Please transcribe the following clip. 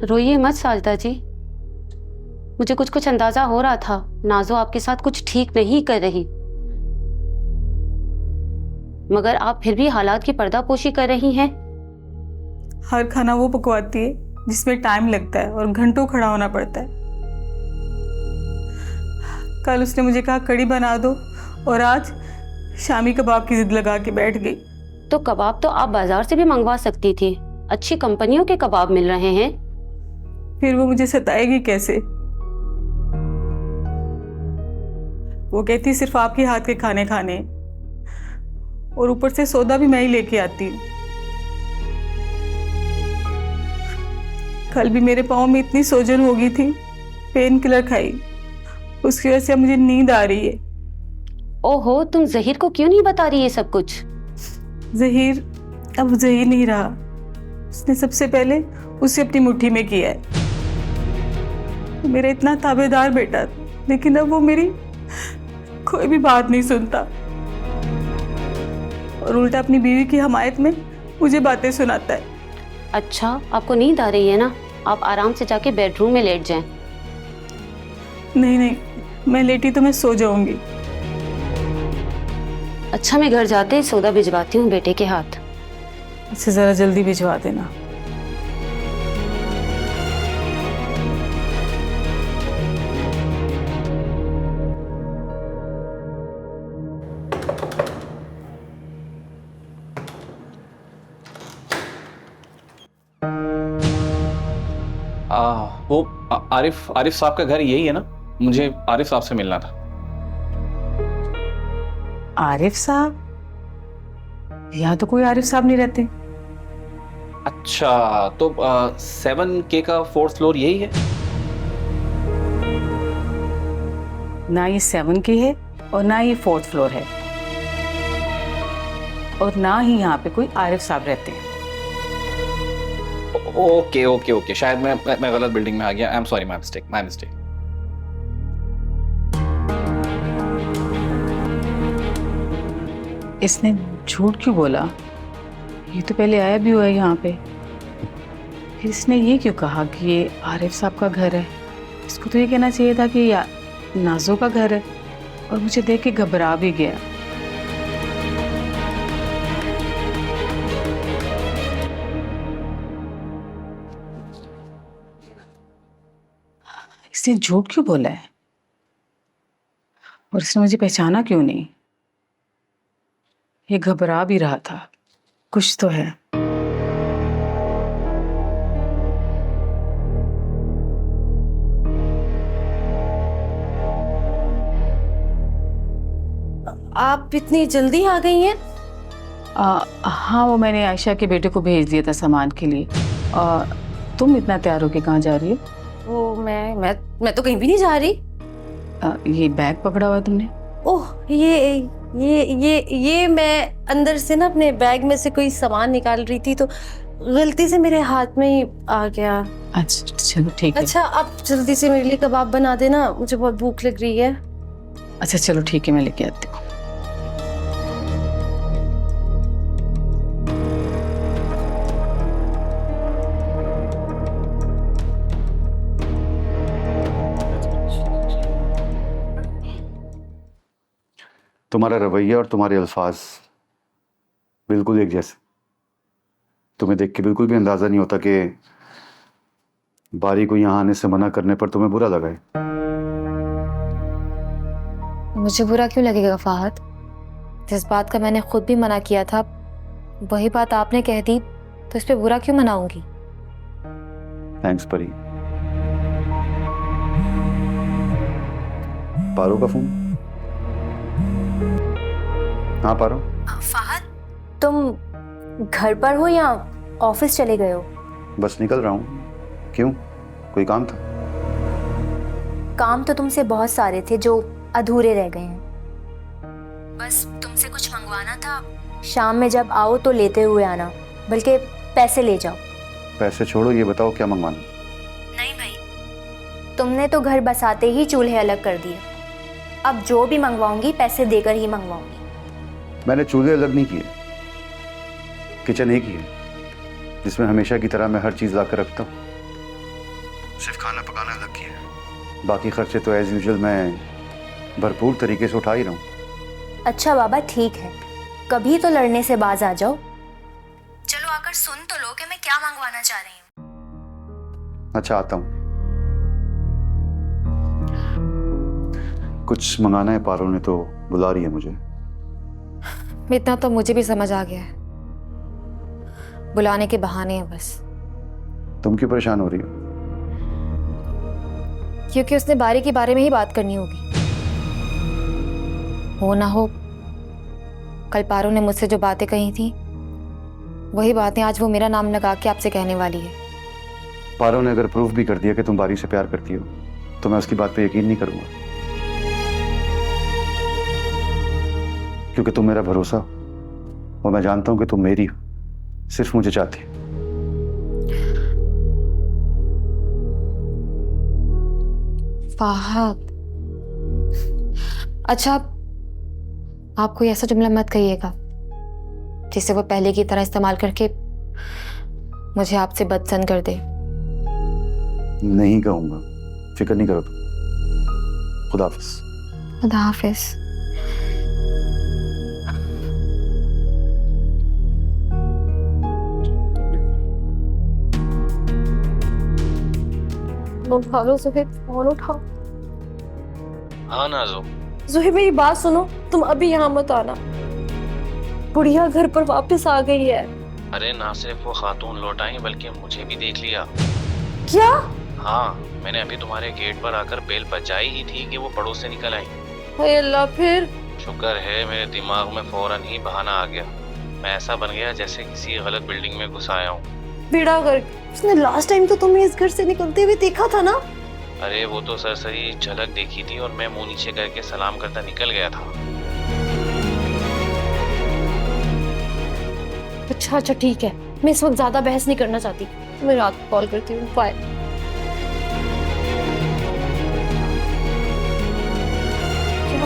रोइए मत साजदा जी। मुझे कुछ कुछ अंदाजा हो रहा था नाजो आपके साथ कुछ ठीक नहीं कर रही, मगर आप फिर भी हालात की पर्दापोशी कर रही हैं। हर खाना वो पकवाती है जिसमें टाइम लगता है और घंटों खड़ा होना पड़ता है। कल उसने मुझे कहा कड़ी बना दो और आज शामी कबाब की जिद लगा के बैठ गई। तो कबाब तो आप बाजार से भी मंगवा सकती थी, अच्छी कंपनियों के कबाब मिल रहे हैं। फिर वो मुझे सताएगी कैसे? वो कहती सिर्फ आपके हाथ के खाने खाने और ऊपर से सौदा भी मैं ही लेके आती हूँ। कल भी मेरे पाँव में इतनी सोजन हो गई थी, पेन किलर खाई, उसकी वजह से मुझे नींद आ रही है। ओहो, तुम जहीर को क्यों नहीं बता रही ये सब कुछ? जहीर अब जहीर नहीं रहा। उसने सबसे पहले उसे अपनी मुट्ठी में किया है। मेरा इतना ताबेदार बेटा, लेकिन अब वो मेरी कोई भी बात नहीं सुनता और उल्टा अपनी बीवी की हमायत में मुझे बातें सुनाता है। अच्छा, आपको नींद आ रही है ना, आप आराम से जाके बेडरूम में लेट जाएं। नहीं नहीं, मैं लेटी तो मैं सो जाऊंगी। अच्छा, मैं घर जाते ही सौदा भिजवाती हूँ बेटे के हाथ। इसे जरा जल्दी भिजवा देना। वो आरिफ आरिफ साहब का घर यही है ना? मुझे आरिफ साहब से मिलना था। आरिफ साहब? यहाँ तो कोई आरिफ साहब नहीं रहते। अच्छा, तो 7K का 4th फ्लोर यही है? ना ये 7 की है और ना ये 4th फ्लोर है और ना ही यहाँ पे कोई आरिफ साहब रहते हैं। ओके ओके ओके, शायद मैं गलत बिल्डिंग में आ गया। I am sorry, my mistake. इसने झूठ क्यों बोला? ये तो पहले आया भी हुआ है यहाँ पे। फिर इसने ये क्यों कहा कि ये आरिफ साहब का घर है? इसको तो ये कहना चाहिए था कि ये नाजो का घर है, और मुझे देख के घबरा भी गया। इसने झूठ क्यों बोला है? और इसने मुझे पहचाना क्यों नहीं? ये घबरा भी रहा था, कुछ तो है। आप इतनी जल्दी आ गई हैं? हाँ, वो मैंने आयशा के बेटे को भेज दिया था सामान के लिए। तुम इतना तैयार होके कहाँ जा रही हो? वो मैं तो कहीं भी नहीं जा रही। ये बैग पकड़ा हुआ है तुमने? ओह, ये मैं अंदर से ना अपने बैग में से कोई सामान निकाल रही थी, तो गलती से मेरे हाथ में ही आ गया। अच्छा चलो ठीक है। अच्छा, आप जल्दी से मेरे लिए कबाब बना देना, मुझे बहुत भूख लग रही है। अच्छा चलो ठीक है, मैं लेके आती हूँ। तुम्हारा रवैया और तुम्हारे अल्फाज बिल्कुल एक जैसे। तुम्हें देख के बिल्कुल भी अंदाजा नहीं होता कि बारी को यहाँ आने से मना करने पर तुम्हें बुरा लगा है। मुझे बुरा क्यों लगेगा फहद? जिस बात का मैंने खुद भी मना किया था, वही बात आपने कह दी, तो इस पे बुरा क्यों मनाऊंगी? थैंक्स परी। पारो का फोन? हाँ पारो। फहद, तुम घर पर हो या ऑफिस चले गए हो? बस निकल रहा हूँ। क्यों, कोई काम था? काम तो तुमसे बहुत सारे थे जो अधूरे रह गए हैं। बस तुमसे कुछ मंगवाना था, शाम में जब आओ तो लेते हुए आना, बल्कि पैसे ले जाओ। पैसे छोड़ो, ये बताओ क्या मंगवाना? नहीं भाई, तुमने तो घर बसाते ही चूल्हे अलग कर दिए। अब जो भी मंगवाऊंगी पैसे देकर ही मंगवाऊंगी। मैंने चूल्हे अलग नहीं किए, किचन एक ही है जिसमें हमेशा की तरह मैं हर चीज़ लाकर रखता हूँ। सिर्फ खाना पकाना अलग किया है, बाकी खर्चे तो एज यूजुअल मैं भरपूर तरीके से उठा ही रहा हूँ। अच्छा बाबा ठीक है, कभी तो लड़ने से बाज आ जाओ। चलो आकर सुन तो लो कि मैं क्या मंगवाना चाह रही हूँ। अच्छा आता हूँ। कुछ मंगाना है, पारो ने तो बुला रही है मुझे। इतना तो मुझे भी समझ आ गया है, बुलाने के बहाने हैं बस। तुम क्यों परेशान हो रही हो? क्योंकि उसने बारी के बारे में ही बात करनी होगी। हो ना हो कल पारो ने मुझसे जो बातें कही थी वही बातें आज वो मेरा नाम लगा के आपसे कहने वाली है। पारो ने अगर प्रूफ भी कर दिया कि तुम बारी से प्यार करती हो तो मैं उसकी बात पे यकीन नहीं करूंगा, क्योंकि तुम मेरा भरोसा हो और मैं जानता हूं कि तुम मेरी हो, सिर्फ मुझे चाहती हो। फहद, अच्छा आप कोई ऐसा जुमला मत कहिएगा जिसे वो पहले की तरह इस्तेमाल करके मुझे आपसे बदसन कर दे। नहीं कहूंगा, फिक्र नहीं करो तुम। खुदा हाफिज। खुदा हाफिज। उठा लो ज़ुहैब, फोन उठाओ। हाँ नाज़ो। ज़ुहैब मेरी बात सुनो, तुम अभी यहाँ मत आना, बुढ़िया घर पर वापस आ गई है। अरे ना सिर्फ वो खातून लौट आई बल्कि मुझे भी देख लिया। क्या? हाँ, मैंने अभी तुम्हारे गेट पर आकर बेल बजाई ही थी कि वो पड़ोस से निकल आई। हाय अल्लाह, फिर? शुक्र है मेरे दिमाग में फौरन ही बहाना आ गया। मैं ऐसा बन गया जैसे किसी गलत बिल्डिंग में घुस आया हूँ। बेड़ा गर्क, उसने लास्ट टाइम तो तुम्हें इस घर से निकलते हुए देखा था ना? अरे वो तो सरसरी झलक देखी थी और मैं मुंह नीचे करके सलाम करता निकल गया था। अच्छा अच्छा ठीक है, मैं इस वक्त ज्यादा बहस नहीं करना चाहती, मैं रात को कॉल करती हूँ। बाय। क्या